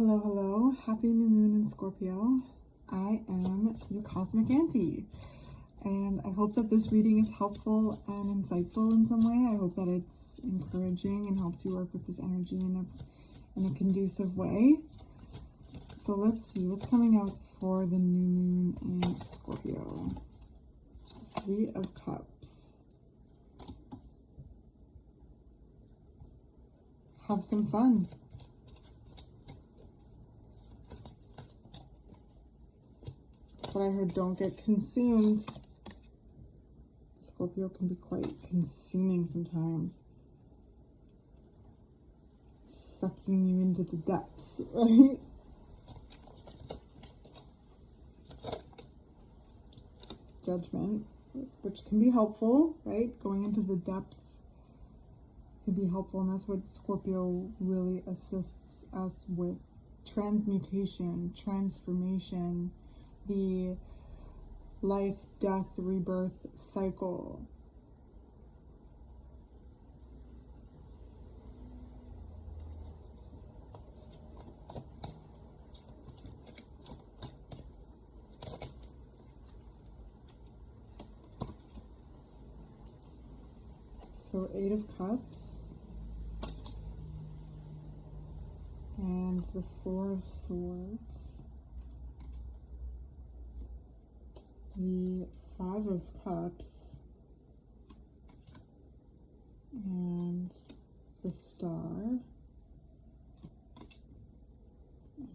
Hello, hello. Happy new moon in Scorpio. I am your cosmic auntie, and I hope that this reading is helpful and insightful in some way. I hope that it's encouraging and helps you work with this energy in a conducive way. So let's see what's coming out for the new moon in Scorpio. Three of Cups. Have some fun. But I heard don't get consumed. Scorpio can be quite consuming sometimes. Sucking you into the depths, right? Judgment, which can be helpful, right? Going into the depths can be helpful, and that's what Scorpio really assists us with. Transmutation, transformation, the life, death, rebirth cycle. So 8 of Cups and the 4 of Swords. The 5 of Cups and the Star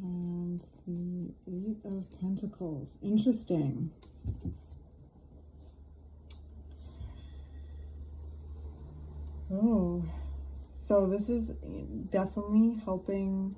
and the 8 of Pentacles. Interesting. Oh, so this is definitely helping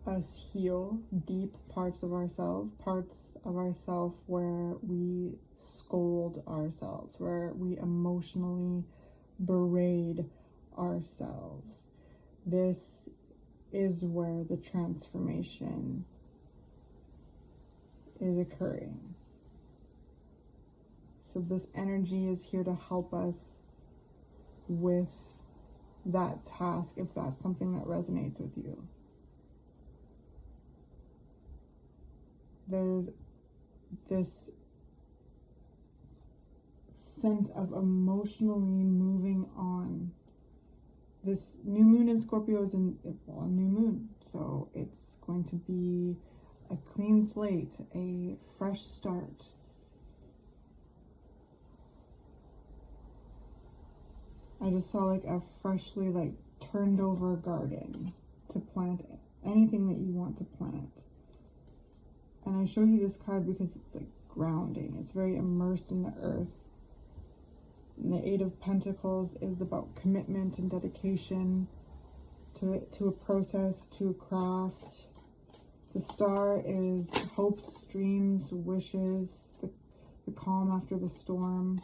us heal deep parts of ourselves where we scold ourselves, where we emotionally berate ourselves. This is where the transformation is occurring. So this energy is here to help us with that task if that's something that resonates with you. There's this sense of emotionally moving on. This new moon in Scorpio is a new moon, so it's going to be a clean slate, a fresh start. I just saw like a freshly turned over garden to plant anything that you want to plant. And I show you this card because it's like grounding. It's very immersed in the earth. And the 8 of Pentacles is about commitment and dedication to a process, to a craft. The Star is hopes, dreams, wishes, the calm after the storm.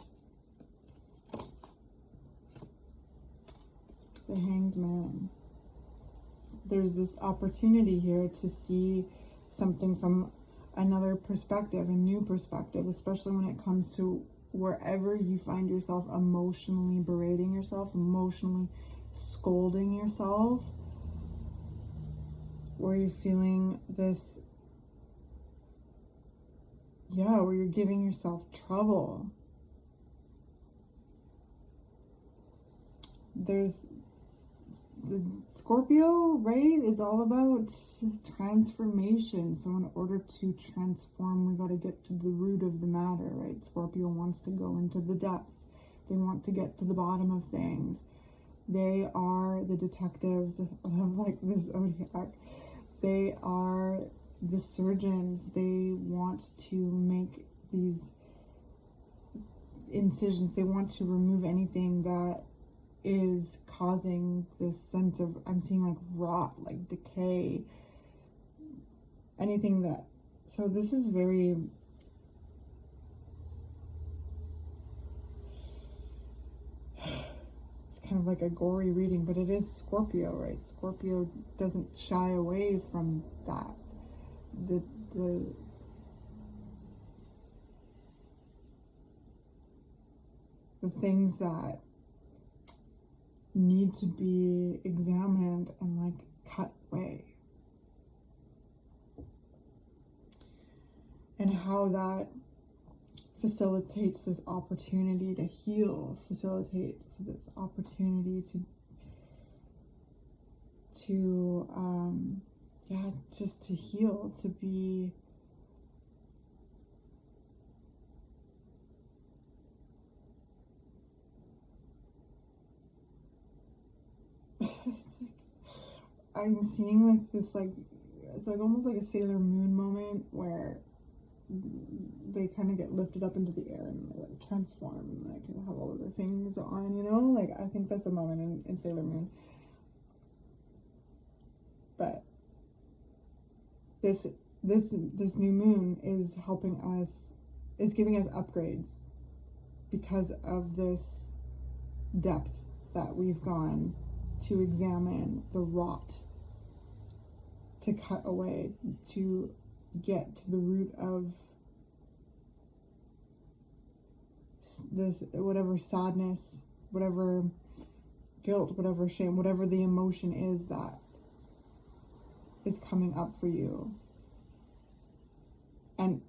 The Hanged Man. There's this opportunity here to see something from another perspective, a new perspective, especially when it comes to wherever you find yourself emotionally berating yourself, emotionally scolding yourself, where you're feeling this, where you're giving yourself trouble. There's the Scorpio, right, is all about transformation. So in order to transform, we got to get to the root of the matter, right? Scorpio wants to go into the depths. They want to get to the bottom of things. They are the detectives of the zodiac. They are the surgeons. They want to make these incisions. They want to remove anything that is causing this sense of, I'm seeing like rot, like decay, anything that, so this is very, it's kind of like a gory reading, but it is Scorpio, right? Scorpio doesn't shy away from that. The things that need to be examined and cut away. and how that facilitates this opportunity to heal, facilitate this opportunity to yeah, just to heal, to be it's like, I'm seeing like this, like, it's like almost like a Sailor Moon moment where they kind of get lifted up into the air and they like transform and like have all of their things on, you know? Like, I think that's a moment in Sailor Moon. But this new moon is helping us, is giving us upgrades because of this depth that we've gone to examine the rot, to cut away, to get to the root of this, whatever sadness, whatever guilt, whatever shame, whatever the emotion is that is coming up for you. And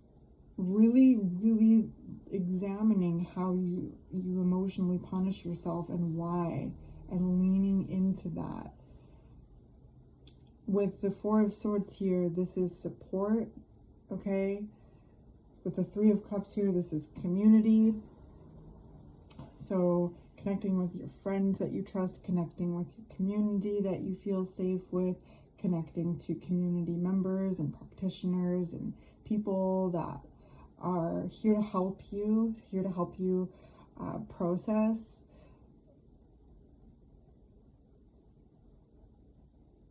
really, really examining how you emotionally punish yourself and why, and leaning into that. With the Four of Swords here, this is support, okay? With the Three of Cups here, this is community. So connecting with your friends that you trust, connecting with your community that you feel safe with, connecting to community members and practitioners and people that are here to help you, process.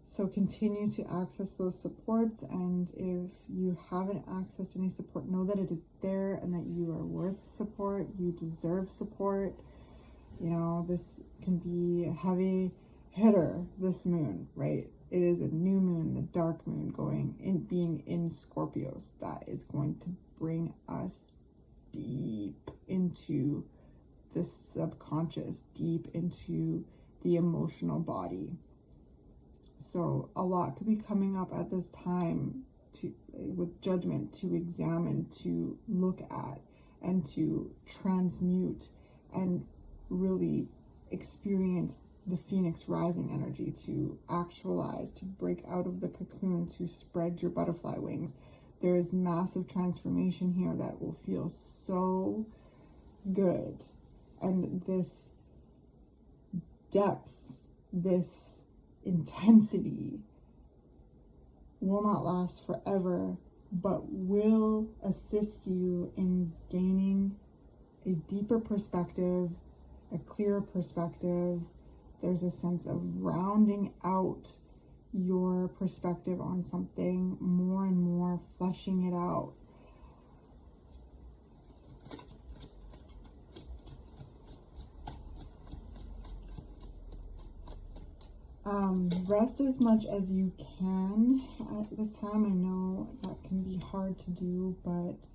So continue to access those supports, and if you haven't accessed any support, know that it is there and that you are worth support. You deserve support. You know, this can be a heavy hitter, this moon, right? It is a new moon, the dark moon, being in Scorpios. That is going to bring us deep into the subconscious, deep into the emotional body. So a lot could be coming up at this time with judgment, to examine, to look at, and to transmute, and really experience the Phoenix rising energy, to actualize, to break out of the cocoon, to spread your butterfly wings. There is massive transformation here that will feel so good. And this depth, this intensity will not last forever, but will assist you in gaining a deeper perspective, a clearer perspective. There's a sense of rounding out your perspective on something more and more, fleshing it out. Rest as much as you can at this time. I know that can be hard to do, but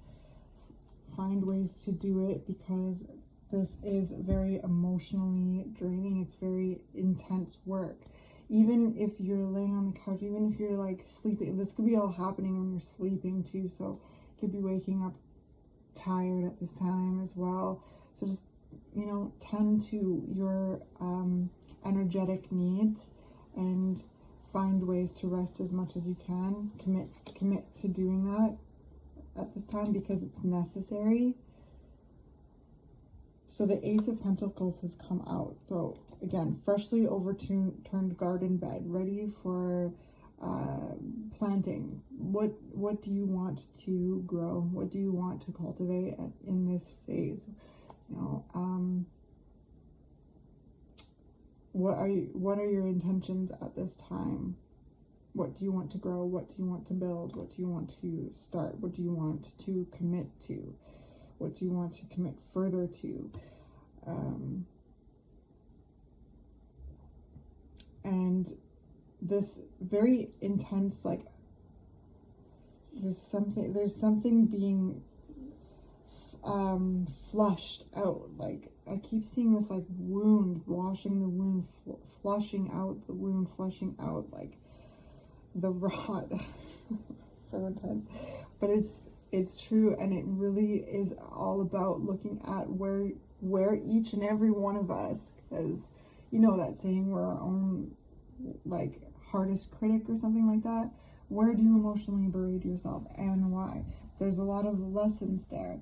find ways to do it, because this is very emotionally draining. It's very intense work. Even if you're laying on the couch, even if you're like sleeping, this could be all happening when you're sleeping too. So you could be waking up tired at this time as well. So just, you know, tend to your energetic needs and find ways to rest as much as you can. Commit to doing that at this time, because it's necessary. So the Ace of Pentacles has come out. So again, freshly overturned garden bed, ready for planting. What do you want to grow? What do you want to cultivate in this phase? You know, what are your intentions at this time? What do you want to grow? What do you want to build? What do you want to start? What do you want to commit to? What do you want to commit further to? And this very intense, like, there's something being flushed out. Like, I keep seeing this like wound, washing the wound, flushing out the wound, flushing out like the rot. So intense, but It's true, and it really is all about looking at where each and every one of us, because you know that saying, we're our own like hardest critic or something like that. Where do you emotionally berate yourself and why? There's a lot of lessons there,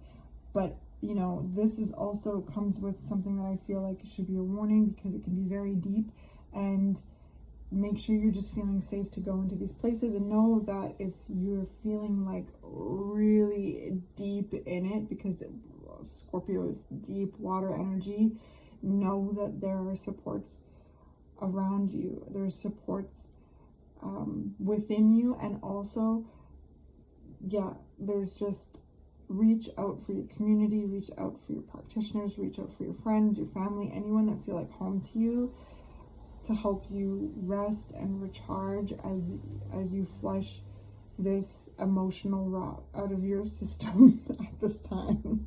but you know, this is also comes with something that I feel like it should be a warning, because it can be very deep, and make sure you're just feeling safe to go into these places, and know that if you're feeling like really deep in it, because Scorpio is deep water energy, know that there are supports around you. There's supports within you, and also, yeah, there's just reach out for your community, reach out for your practitioners, reach out for your friends, your family, anyone that feel like home to you, to help you rest and recharge as you flush this emotional rot out of your system at this time.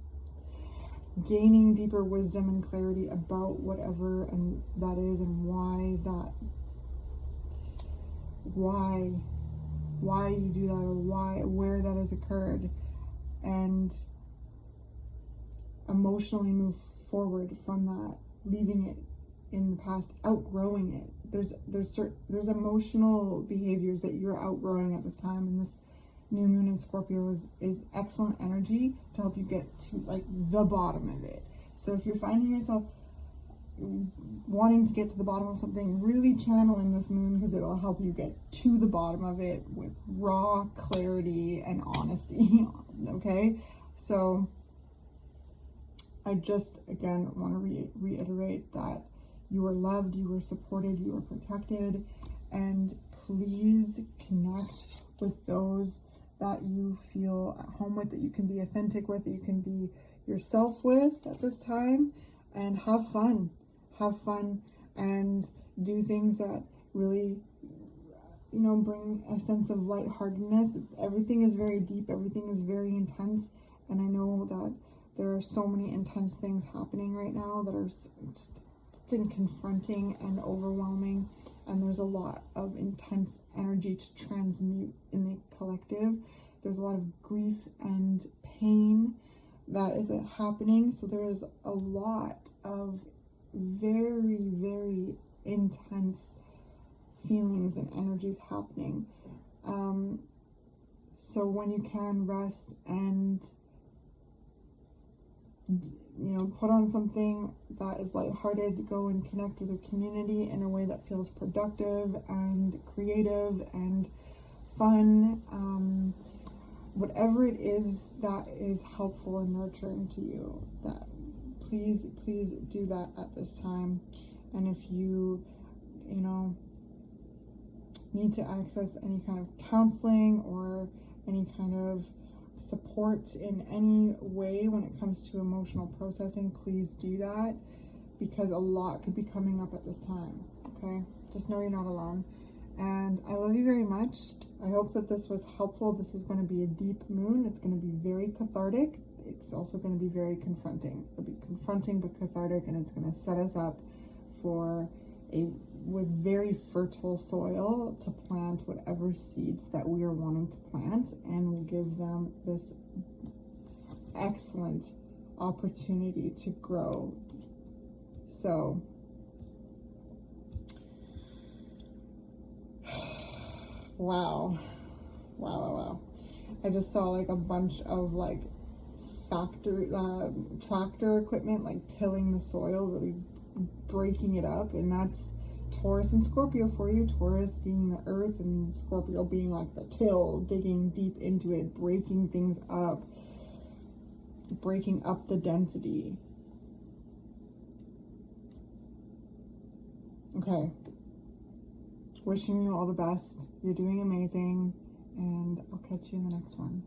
Gaining deeper wisdom and clarity about whatever and that is, and why you do that, or where that has occurred, and emotionally move forward from that, leaving it in the past, outgrowing it. There's emotional behaviors that you're outgrowing at this time, and this new moon in Scorpio is excellent energy to help you get to like the bottom of it. So if you're finding yourself wanting to get to the bottom of something, really channel in this moon, because it'll help you get to the bottom of it with raw clarity and honesty. Okay, so I just again want to reiterate that you are loved, you are supported, you are protected, and please connect with those that you feel at home with, that you can be authentic with, that you can be yourself with at this time, and have fun, and do things that really, you know, bring a sense of lightheartedness. Everything is very deep, everything is very intense, and I know that there are so many intense things happening right now that are just fucking confronting and overwhelming, and there's a lot of intense energy to transmute in the collective. There's a lot of grief and pain that is happening, so there is a lot of very, very intense feelings and energies happening. So when you can, rest and, you know, put on something that is lighthearted, go and connect with your community in a way that feels productive and creative and fun. Whatever it is that is helpful and nurturing to you, that please do that at this time. And if you know, need to access any kind of counseling or any kind of support in any way when it comes to emotional processing, please do that, because a lot could be coming up at this time. Okay, just know you're not alone, and I love you very much. I hope that this was helpful. This is going to be a deep moon. It's going to be very cathartic. It's also going to be very confronting. It'll be confronting but cathartic, and it's going to set us up for with very fertile soil to plant whatever seeds that we are wanting to plant, and we'll give them this excellent opportunity to grow. So wow. I just saw like a bunch of like tractor equipment like tilling the soil, really breaking it up, and that's Taurus and Scorpio for you. Taurus being the earth, and Scorpio being like the till, digging deep into it, breaking things up, breaking up the density. Okay, wishing you all the best. You're doing amazing, and I'll catch you in the next one.